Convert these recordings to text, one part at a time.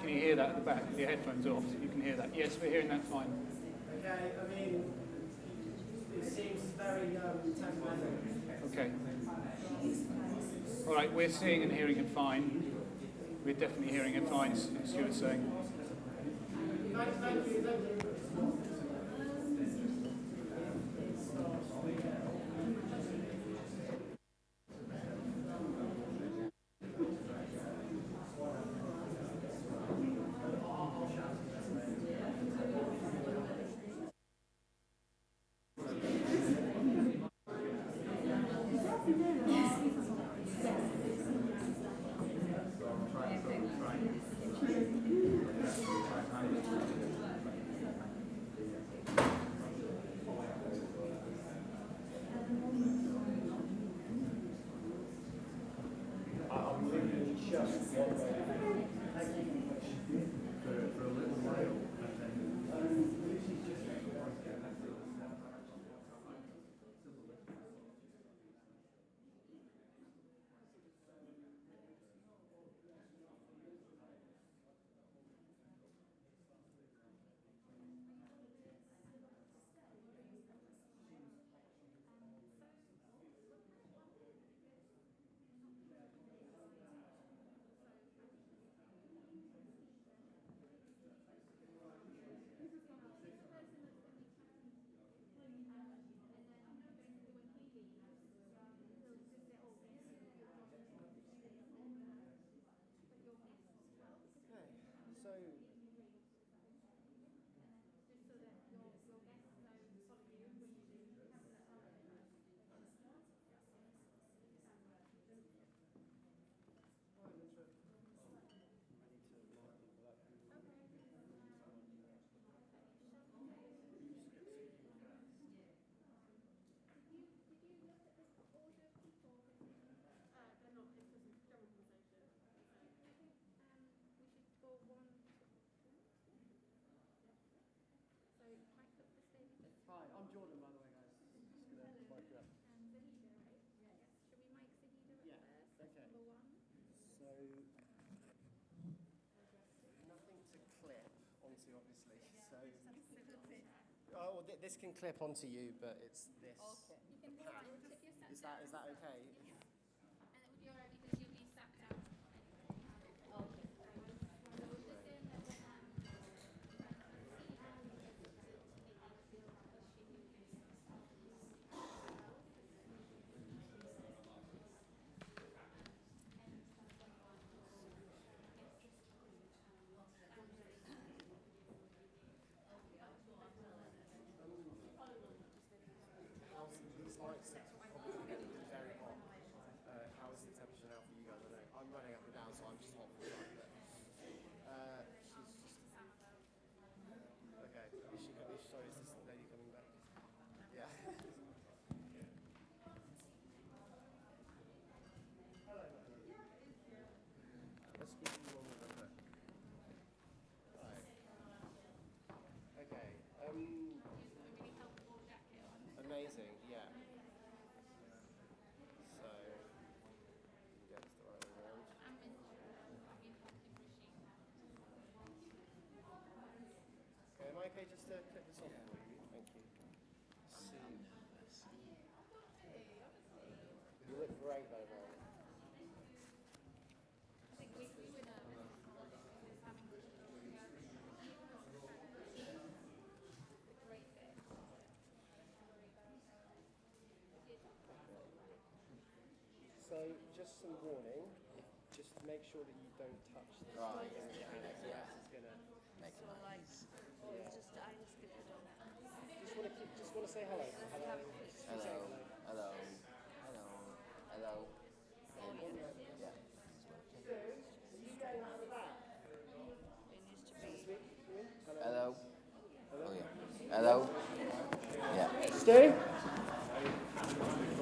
Can you hear that at the back with your headphones off? You can hear that. Yes, we're hearing that fine. Okay, I mean, it seems very temperamental. Okay. All right, we're seeing and hearing it fine. We're definitely hearing it fine, as Stuart's saying. Thank you. Hi, I'm Jordan, by the way, guys. Just gonna mic you up. Zahida, right? Yes. Should we mic Zahida Yeah. first? Okay. Number one. So nothing to clip onto, obviously. So oh, well, this can clip onto you, but it's this. Okay. You can go on if you're sat Is down. that okay? Yeah. And it would be alright because you'll be sat down. Okay. So we'll just say that These lights are probably getting very hot. How is the temperature now for you guys? I know I'm running up and down, so I'm just hot for fun. But she's just okay. Sorry, is this lady coming back? Yeah. Hello. Let's give you one more look. Hi. Okay. really helpful jacket on. Amazing. Yeah. So you get this the right way around. I'm in machine. Okay, am I okay just to clip this off for you? Thank you. You look great though, man. I think we would great fit. So, just some warning. Just make sure that you don't touch this. Right, thing. yeah. It's gonna Make it nice. just want to say hello. Hello. Hello. Hello. Hello. Hello. Yeah. Hello. Oh yeah. Hello. Yeah. Stu?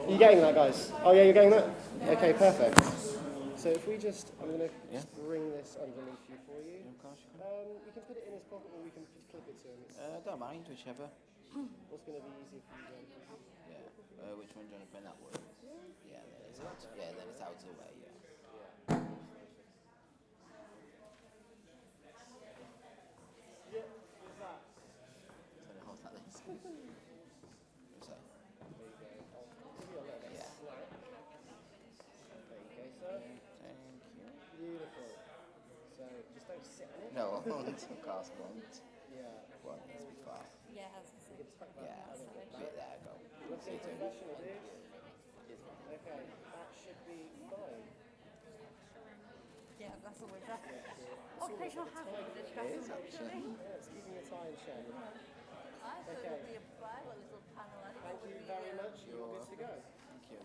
Are you getting that, guys? Oh yeah, you're getting that? Okay, perfect. So if we just, I'm going to just bring this underneath you for you. Of course you We can put it in his pocket or we can just clip it to him. can. Don't mind, whichever. What's going to be easier for you then? Yeah. Which one do you want to pin that with? Yeah, then it's out. Yeah, then it's out of the way. Yeah. What's that? There you go. I'll give you a little bit Yeah. of slack. There you go, sir. Thank you. Beautiful. So just don't sit on it. No, I want to cast one. Yeah. One needs to be far. You can tuck that Yeah, a little bit bit back. there, go. Looking See you. professional, dude. Okay, that should be fine. Yeah, that's always that. It's Occupational all hazard about the is time. It is actually. Yeah, it's keeping your tie in check. I thought it would be a private little panel. I Thank thought it you would be very much. You're good to go. Thank you.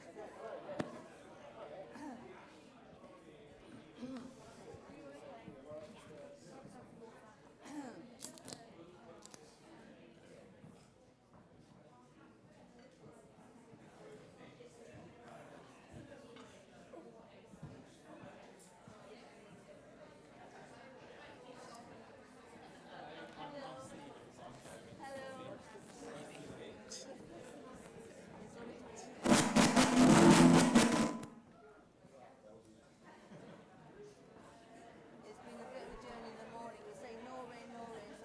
It's been a bit of a journey in the morning. We say no rain, so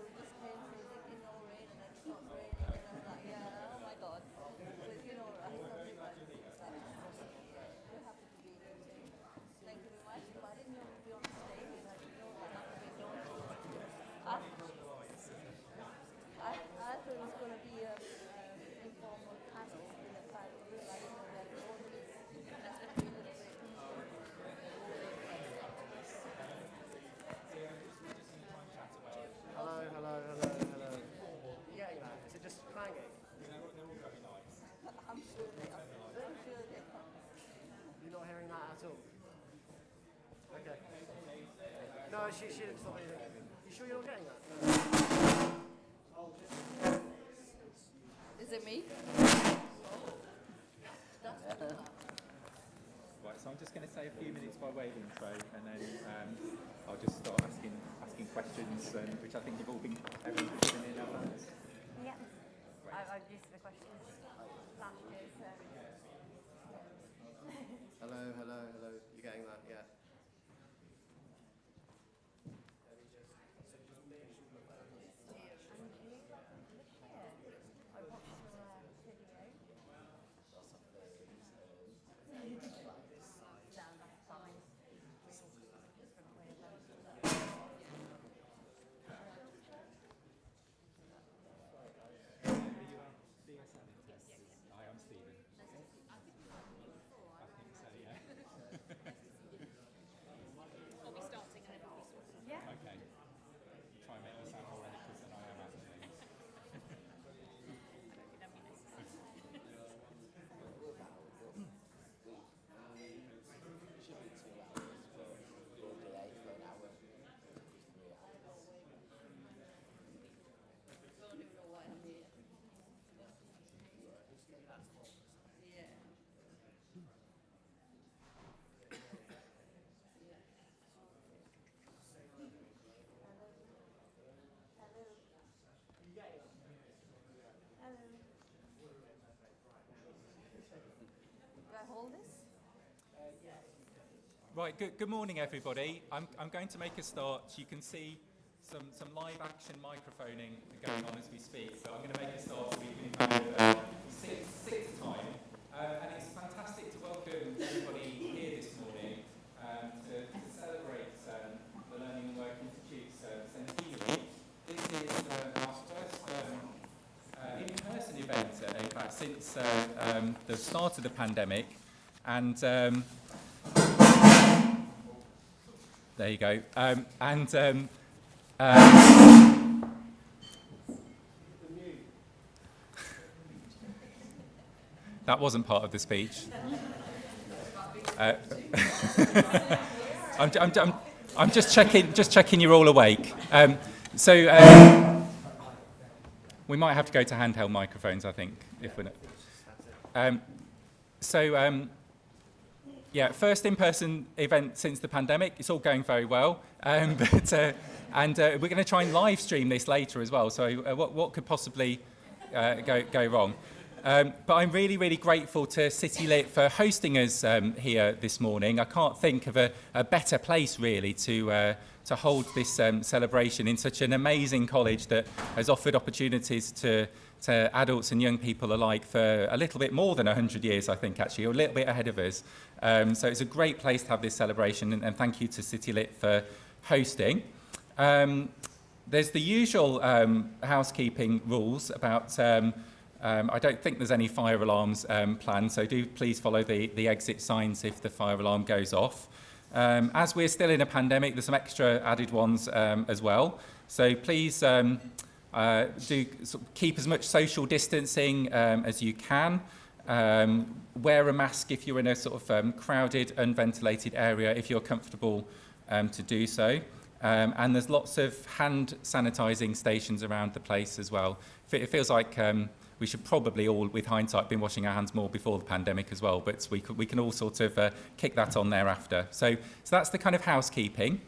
we just came through thinking no rain, and then it stopped raining, and I was like, yeah, oh my god. So it's been alright. Nothing like it's like, we're happy to be here too. Thank you very much. But I didn't know we'd be on stage, and I didn't know that must have been daunting. I thought it was going to be an informal panel in a private room. I didn't know that the audience. That's going to be a little bit. Hello, hello, hello, hello. Yeah, you know, is it just banging? I'm sure they are. I'm sure they are. You're not hearing that at all? Okay. No, she didn't stop anything. You sure you're not getting that? Is it me? Right, so I'm just going to say a few minutes by way of intro, and then I'll just start asking questions, which I think you've all been interested in advance. Yeah. I've used the questions last year, so. Hello, hello, hello. You getting that? Yeah. I watched your video. Down that side. Different way of Hi, I'm Stephen. I think so, yeah. Are we starting and then we'll be Yeah. Okay. Try and make me sound more eloquent than I am actually. Should be 2 hours, but we'll delay for an hour. 3 hours. I don't even know why I'm here. Yeah. Hello. Do I hold this? Right, good morning everybody. I'm going to make a start. You can see some live action microphoning going on as we speak, but I'm going to make a start so we can kind of six time. And it's fantastic to welcome everybody here this morning to celebrate the Learning and Work Institute's centenary. This is our first in-person event, in fact, since the start of the pandemic. And there you go. That wasn't part of the speech. I'm just checking you're all awake. We might have to go to handheld microphones, I think, if we're not. Yeah, first in-person event since the pandemic. It's all going very well, we're going to try and live stream this later as well. So what could possibly go wrong? But I'm really, really grateful to City Lit for hosting us here this morning. I can't think of a better place really to hold this celebration in such an amazing college that has offered opportunities to to adults and young people alike for a little bit more than 100 years, I think, actually, or a little bit ahead of us. So it's a great place to have this celebration, and thank you to City Lit for hosting. There's the usual housekeeping rules about, I don't think there's any fire alarms planned, so do please follow the exit signs if the fire alarm goes off. As we're still in a pandemic, there's some extra added ones as well. So please do sort of keep as much social distancing as you can. Wear a mask if you're in a sort of crowded, unventilated area, if you're comfortable to do so. And there's lots of hand sanitizing stations around the place as well. It feels like we should probably all, with hindsight, been washing our hands more before the pandemic as well, but we can all sort of kick that on thereafter. So that's the kind of housekeeping.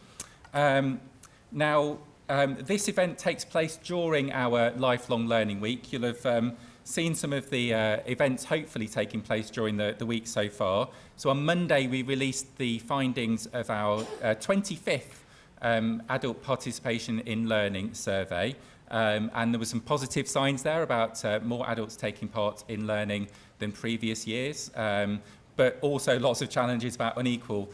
Now, this event takes place during our Lifelong Learning Week. You'll have seen some of the events hopefully taking place during the week so far. So on Monday, we released the findings of our 25th Adult Participation in Learning survey. And there were some positive signs there about more adults taking part in learning than previous years, but also lots of challenges about unequal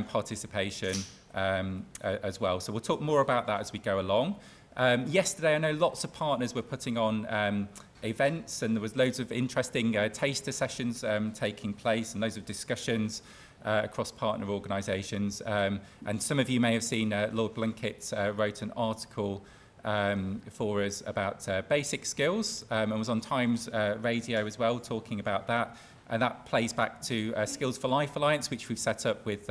participation as well. So we'll talk more about that as we go along. Yesterday, I know lots of partners were putting on events, and there was loads of interesting taster sessions taking place and loads of discussions across partner organisations. And some of you may have seen Lord Blunkett wrote an article for us about basic skills and was on Times Radio as well, talking about that. And that plays back to Skills for Life Alliance, which we've set up with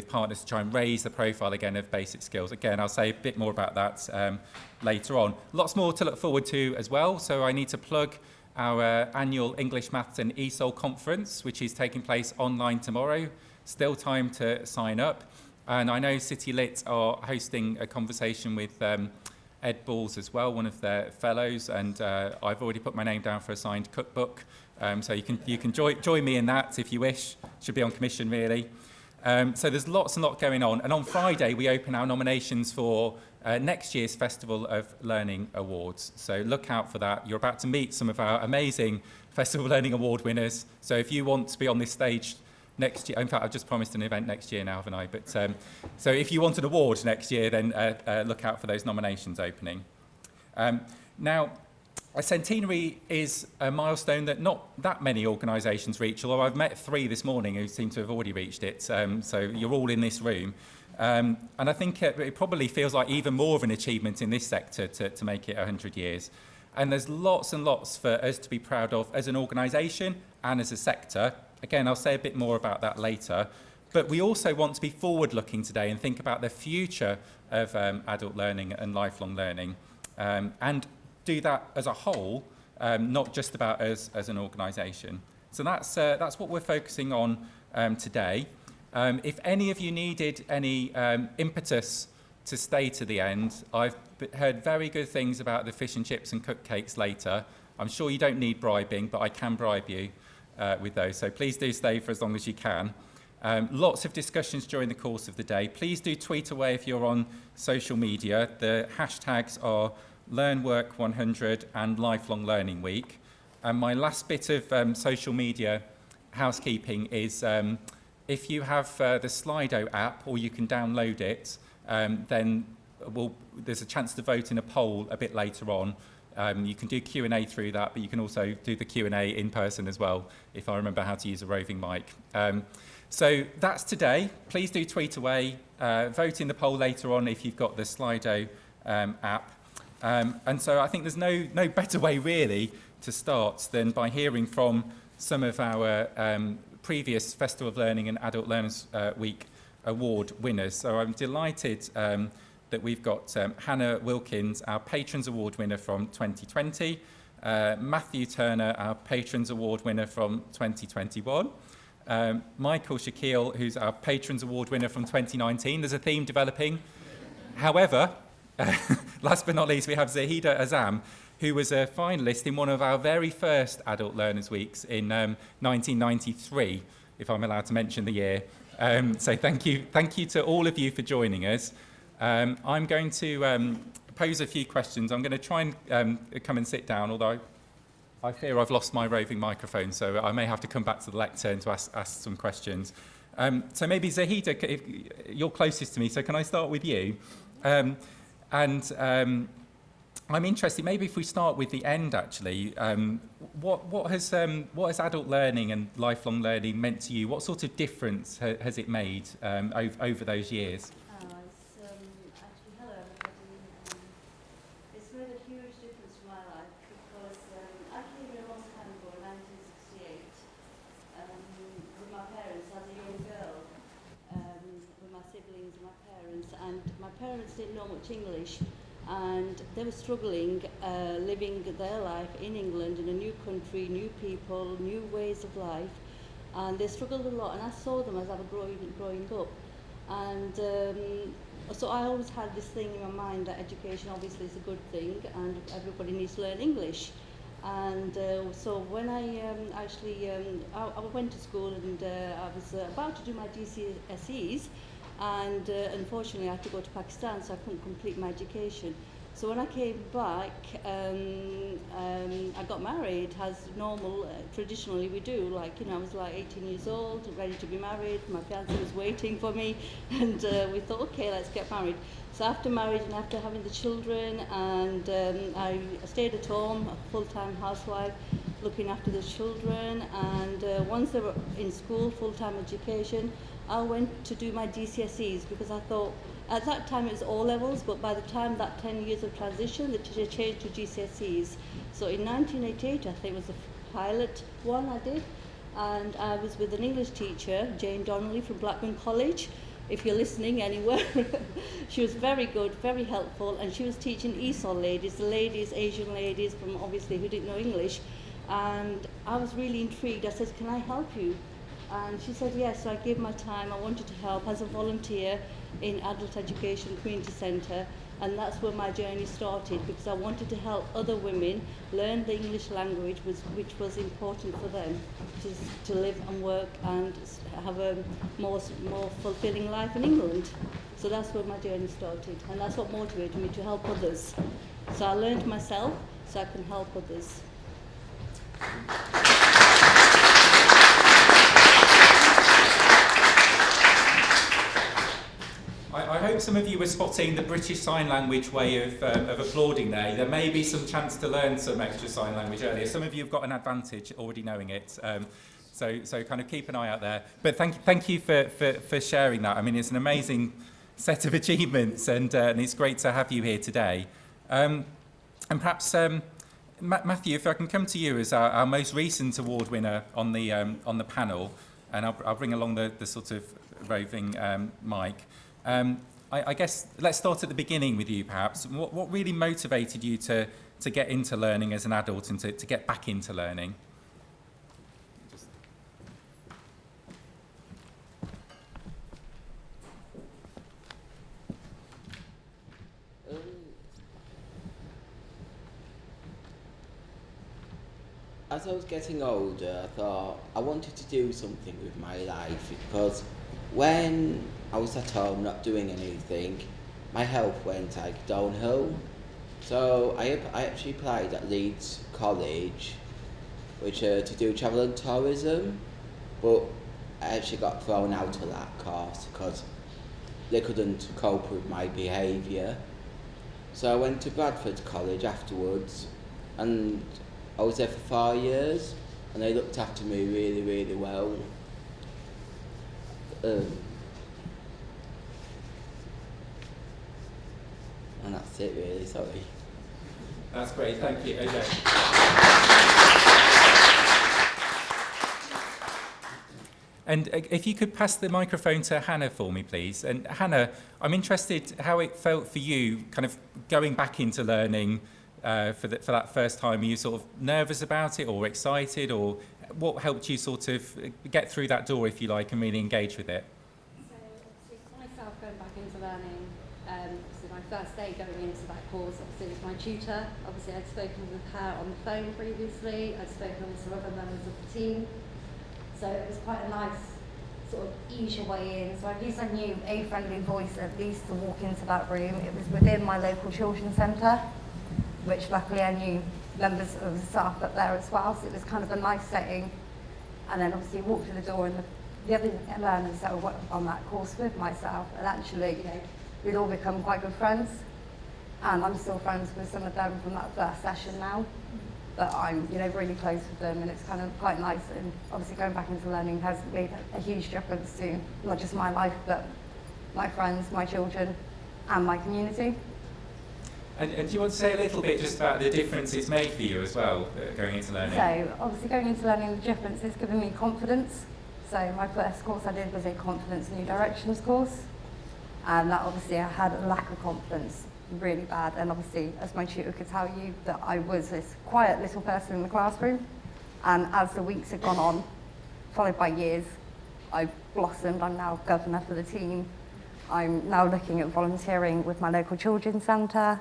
partners to try and raise the profile again of basic skills. Again, I'll say a bit more about that later on. Lots more to look forward to as well. So I need to plug our annual English, Maths and ESOL conference, which is taking place online tomorrow. Still time to sign up. And I know City Lit are hosting a conversation with Ed Balls as well, one of their fellows, and I've already put my name down for a signed cookbook. So you can join me in that if you wish. Should be on commission, really. So there's lots and lot going on. And on Friday, we open our nominations for next year's Festival of Learning Awards. So look out for that. You're about to meet some of our amazing Festival of Learning Award winners. So if you want to be on this stage next year, in fact, I've just promised an event next year now, haven't I? But so if you want an award next year, then look out for those nominations opening. Now, a centenary is a milestone that not that many organisations reach, although I've met 3 this morning who seem to have already reached it, so you're all in this room. And I think it probably feels like even more of an achievement in this sector to make it 100 years. And there's lots and lots for us to be proud of as an organisation and as a sector. Again, I'll say a bit more about that later. But we also want to be forward-looking today and think about the future of adult learning and lifelong learning. And do that as a whole, not just about us as an organisation. So that's what we're focusing on today. If any of you needed any impetus to stay to the end, I've heard very good things about the fish and chips and cupcakes later. I'm sure you don't need bribing, but I can bribe you with those. So please do stay for as long as you can. Lots of discussions during the course of the day. Please do tweet away if you're on social media. The hashtags are LearnWork100 and Lifelong Learning Week. And my last bit of social media housekeeping is if you have the Slido app, or you can download it, then there's a chance to vote in a poll a bit later on. You can do Q&A through that, but you can also do the Q&A in person as well, if I remember how to use a roving mic. So that's today. Please do tweet away. Vote in the poll later on if you've got the Slido app. And so I think there's no better way really to start than by hearing from some of our previous Festival of Learning and Adult Learners Week award winners. So I'm delighted that we've got Hannah Wilkins, our Patrons Award winner from 2020, Matthew Turner, our Patrons Award winner from 2021, Michael Shaquille, who's our Patrons Award winner from 2019. There's a theme developing. However, last but not least, we have Zahida Azam, who was a finalist in one of our very first Adult Learners Weeks in 1993, if I'm allowed to mention the year. So thank you to all of you for joining us. I'm going to pose a few questions. I'm going to try and come and sit down, although I fear I've lost my roving microphone, so I may have to come back to the lectern to ask some questions. So maybe Zahida, if you're closest to me, so can I start with you? I'm interested, maybe if we start with the end actually, what has adult learning and lifelong learning meant to you? What sort of difference has it made over those years? Actually, hello everybody. It's made a huge difference to my life because I came here a long time ago in 1968 with my parents as a young girl, with my siblings and my parents. And my parents didn't know much English, and they were struggling living their life in England, in a new country, new people, new ways of life, and they struggled a lot, and I saw them as I was growing up. And so I always had this thing in my mind that education obviously is a good thing and everybody needs to learn English. And so when I I went to school, and I was about to do my GCSEs, and unfortunately I had to go to Pakistan, so I couldn't complete my education. So when I came back, I got married as normal, traditionally we do. Like, you know, I was like 18 years old, ready to be married. My fiancé was waiting for me, and we thought, okay, let's get married. So after marriage and after having the children, and I stayed at home, a full-time housewife, looking after the children. And once they were in school, full-time education, I went to do my GCSEs because I thought, at that time it was O levels, but by the time that 10 years of transition, they changed to GCSEs. So in 1988, I think it was the pilot one I did, and I was with an English teacher, Jane Donnelly from Blackburn College. If you're listening anywhere, she was very good, very helpful, and she was teaching ESOL ladies, the ladies, Asian ladies from obviously who didn't know English. And I was really intrigued. I said, can I help you? And she said yes, so I gave my time. I wanted to help as a volunteer in Adult Education Community Centre, and that's where my journey started, because I wanted to help other women learn the English language, which was important for them to live and work and have a more fulfilling life in England. So that's where my journey started, and that's what motivated me to help others. So I learned myself so I can help others. I hope some of you were spotting the British Sign Language way of applauding there. There may be some chance to learn some extra sign language earlier. Some of you have got an advantage already knowing it, so kind of keep an eye out there. But thank you for sharing that. I mean, it's an amazing set of achievements, and it's great to have you here today. And perhaps, Matthew, if I can come to you as our most recent award winner on the panel, and I'll bring along the sort of roving mic. I guess let's start at the beginning with you, perhaps. What really motivated you to get into learning as an adult and to get back into learning? As I was getting older, I thought I wanted to do something with my life, because when I was at home not doing anything, my health went like downhill. So I actually applied at Leeds College, which to do travel and tourism, but I actually got thrown out of that course because they couldn't cope with my behaviour. So I went to Bradford College afterwards, and I was there for 4 years, and they looked after me really, really well. And that's it really, sorry. That's great, thank you. Okay. And if you could pass the microphone to Hannah for me, please. And Hannah, I'm interested how it felt for you, kind of going back into learning for that first time. Are you sort of nervous about it, or excited, or what helped you sort of get through that door, if you like, and really engage with it? So obviously for myself, going back into learning, so my first day going into that course, obviously with my tutor, obviously I'd spoken with her on the phone previously, I'd spoken with some other members of the team, so it was quite a nice sort of ease your way in. So at least I knew a friendly voice at least to walk into that room. It was within my local children's centre, which luckily I knew members of the staff up there as well, so it was kind of a nice setting. And then obviously you walk through the door, and the other learners that were on that course with myself, and actually, you know, we'd all become quite good friends. And I'm still friends with some of them from that first session now. But I'm, you know, really close with them, and it's kind of quite nice. And obviously going back into learning has made a huge difference to not just my life, but my friends, my children, and my community. And do you want to say a little bit just about the difference it's made for you as well, going into learning? So obviously going into learning, the difference has given me confidence. So my first course I did was a confidence new directions course, and that obviously I had a lack of confidence, really bad. And obviously, as my tutor could tell you, that I was this quiet little person in the classroom. And as the weeks had gone on, followed by years, I've blossomed. I'm now governor for the team. I'm now looking at volunteering with my local children's centre.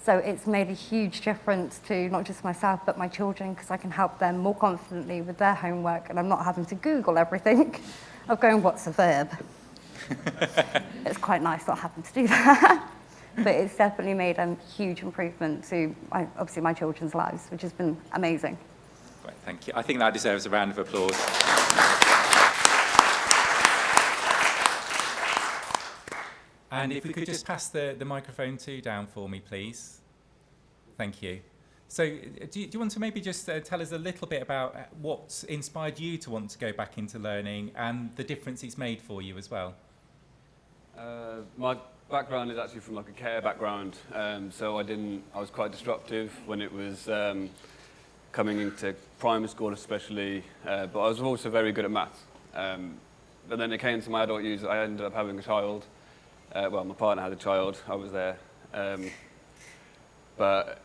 So it's made a huge difference to not just myself, but my children, because I can help them more confidently with their homework, and I'm not having to Google everything of going, what's a verb? It's quite nice not having to do that. But it's definitely made a huge improvement to, obviously, my children's lives, which has been amazing. Great, thank you. I think that deserves a round of applause. And if we could just pass the microphone down for me, please. Thank you. So do you want to maybe just tell us a little bit about what's inspired you to want to go back into learning and the difference it's made for you as well? My background is actually from like a care background, so I was quite disruptive when it was coming into primary school especially, but I was also very good at maths. But then it came to my adult years, I ended up having a child. Well, my partner had a child, I was there. But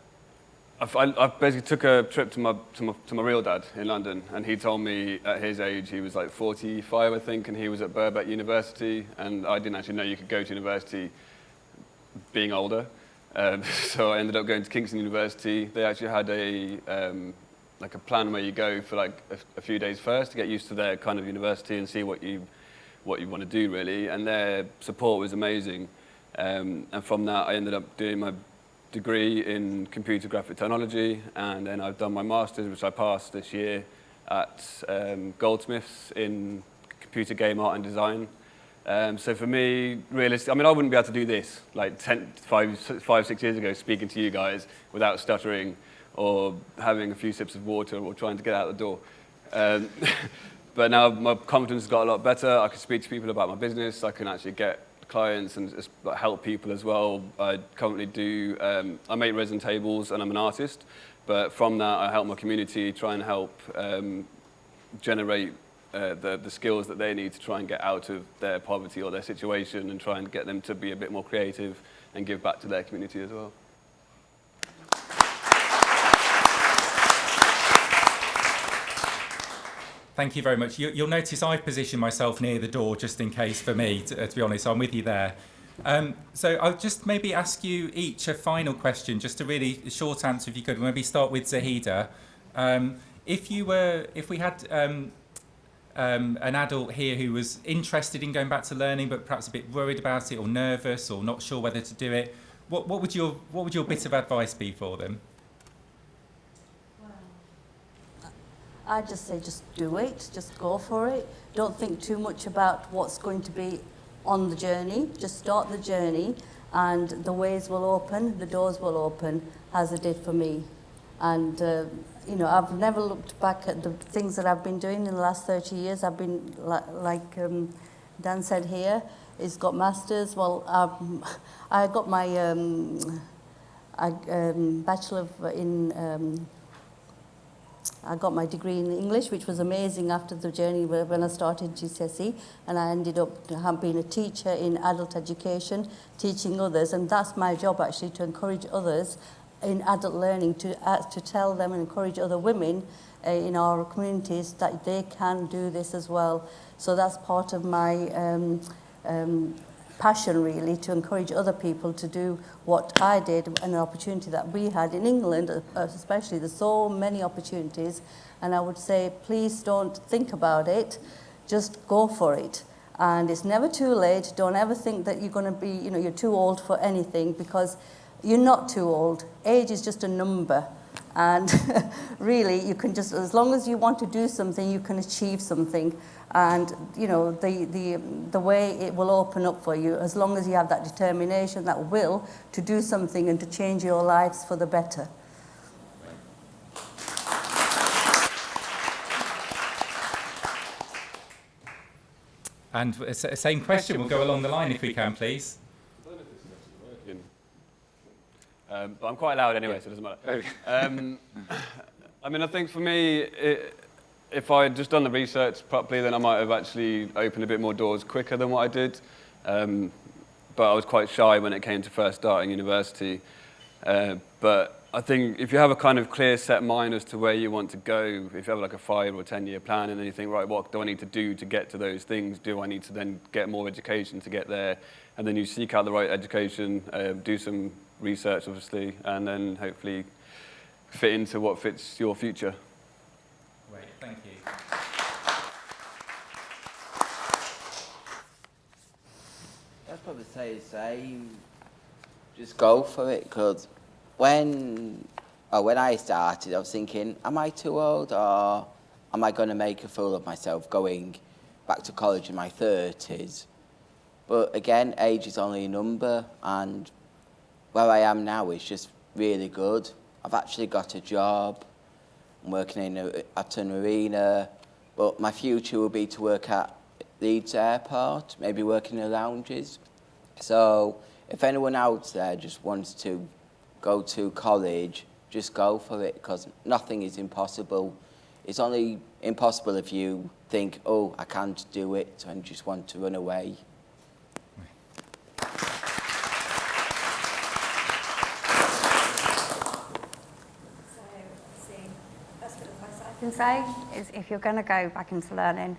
I basically took a trip to my real dad in London, and he told me at his age, he was like 45, I think, and he was at Birkbeck University, and I didn't actually know you could go to university being older. So I ended up going to Kingston University. They actually had like a plan where you go for like a few days first to get used to their kind of university and see what you want to do really, and their support was amazing. And from that I ended up doing my degree in computer graphic technology, and then I've done my master's, which I passed this year at Goldsmiths in computer game art and design. So for me, realistically, I mean, I wouldn't be able to do this like 5-6 years ago, speaking to you guys without stuttering or having a few sips of water or trying to get out the door. But now my confidence has got a lot better. I can speak to people about my business. I can actually get clients and just help people as well. I currently do, I make resin tables and I'm an artist. But from that, I help my community try and help generate the skills that they need to try and get out of their poverty or their situation, and try and get them to be a bit more creative and give back to their community as well. Thank you very much. You'll notice I've positioned myself near the door just in case for me, to be honest. I'm with you there. So I'll just maybe ask you each a final question, just a really short answer if you could. Maybe start with Zahida. If we had an adult here who was interested in going back to learning but perhaps a bit worried about it or nervous or not sure whether to do it, what would your bit of advice be for them? I just say just do it, just go for it. Don't think too much about what's going to be on the journey. Just start the journey and the ways will open, the doors will open, as it did for me. And, you know, I've never looked back at the things that I've been doing in the last 30 years. I've been, like Dan said here, he's got masters. Well, I got my bachelor in... I got my degree in English, which was amazing after the journey when I started GCSE, and I ended up being a teacher in adult education, teaching others, and that's my job actually, to encourage others in adult learning, to tell them and encourage other women in our communities that they can do this as well. So that's part of my passion really, to encourage other people to do what I did, and an opportunity that we had in England especially. There's so many opportunities, and I would say please don't think about it, just go for it. And it's never too late. Don't ever think that you're going to be, you know, you're too old for anything, because you're not too old. Age is just a number. And really, you can just, as long as you want to do something, you can achieve something. And, you know, the way it will open up for you, as long as you have that determination, that will, to do something and to change your lives for the better. And same question, we'll go along the line if we can, please. I don't know if this is actually working. But I'm quite loud anyway, so it doesn't matter. I mean, I think for me, if I had just done the research properly, then I might have actually opened a bit more doors quicker than what I did. But I was quite shy when it came to first starting university. But I think if you have a kind of clear set mind as to where you want to go, if you have like a 5 or 10 year plan and then you think, right, what do I need to do to get to those things? Do I need to then get more education to get there? And then you seek out the right education, do some research obviously, and then hopefully fit into what fits your future. Great, thank you. I'd probably say the same. Just go for it, because when I started, I was thinking, am I too old, or am I going to make a fool of myself going back to college in my 30s? But again, age is only a number, and where I am now is just really good. I've actually got a job. I'm working at an arena, but my future will be to work at Leeds Airport, maybe working in the lounges. So if anyone out there just wants to go to college, just go for it, because nothing is impossible. It's only impossible if you think, oh, I can't do it, and just want to run away. I can say is if you're going to go back into learning,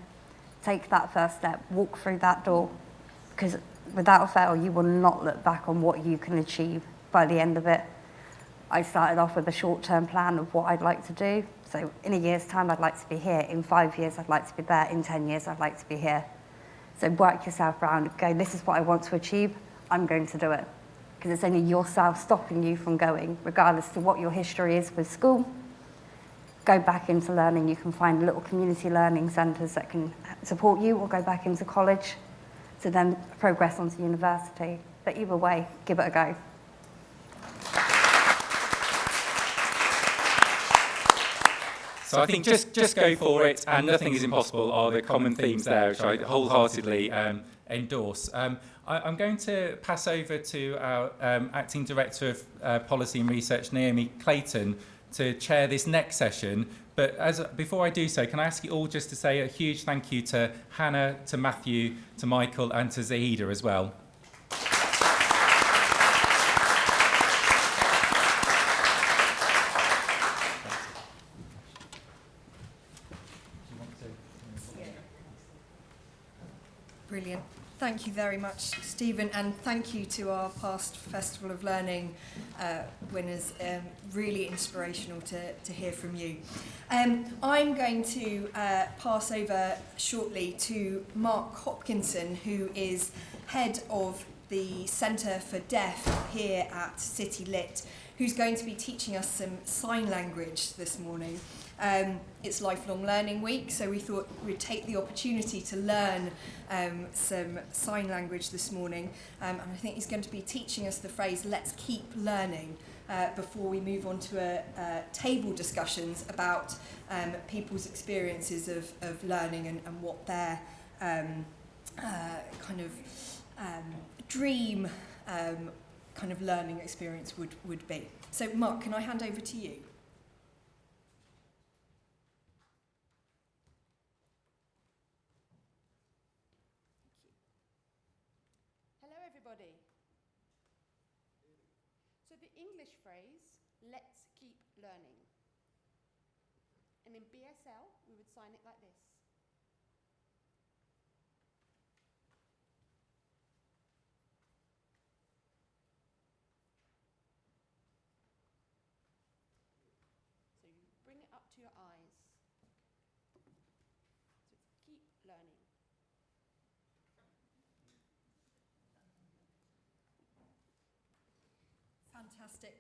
take that first step, walk through that door, because without a fail, you will not look back on what you can achieve by the end of it. I started off with a short-term plan of what I'd like to do. So in a year's time, I'd like to be here. In 5 years, I'd like to be there. In 10 years, I'd like to be here. So work yourself around, go, this is what I want to achieve, I'm going to do it. Because it's only yourself stopping you from going, regardless to what your history is with school. Go back into learning. You can find little community learning centres that can support you, or go back into college to then progress onto university. But either way, give it a go. So I think just go for it, and nothing is impossible are the common themes there, which I wholeheartedly endorse. I'm going to pass over to our Acting Director of Policy and Research, Naomi Clayton, to chair this next session. But before I do so, can I ask you all just to say a huge thank you to Hannah, to Matthew, to Michael, and to Zahida as well. Brilliant. Thank you very much, Stephen, and thank you to our past Festival of Learning winners. Really inspirational to hear from you. I'm going to pass over shortly to Mark Hopkinson, who is head of the Centre for Deaf here at City Lit, who's going to be teaching us some sign language this morning. It's Lifelong Learning Week, so we thought we'd take the opportunity to learn some sign language this morning. And I think he's going to be teaching us the phrase, let's keep learning, before we move on to table discussions about people's experiences of learning and what their kind of dream kind of learning experience would be. So Mark, can I hand over to you? Everybody. So the English phrase, let's keep learning. And in BSL, we would sign it like this. So you bring it up to your eyes. So it's keep learning. Fantastic.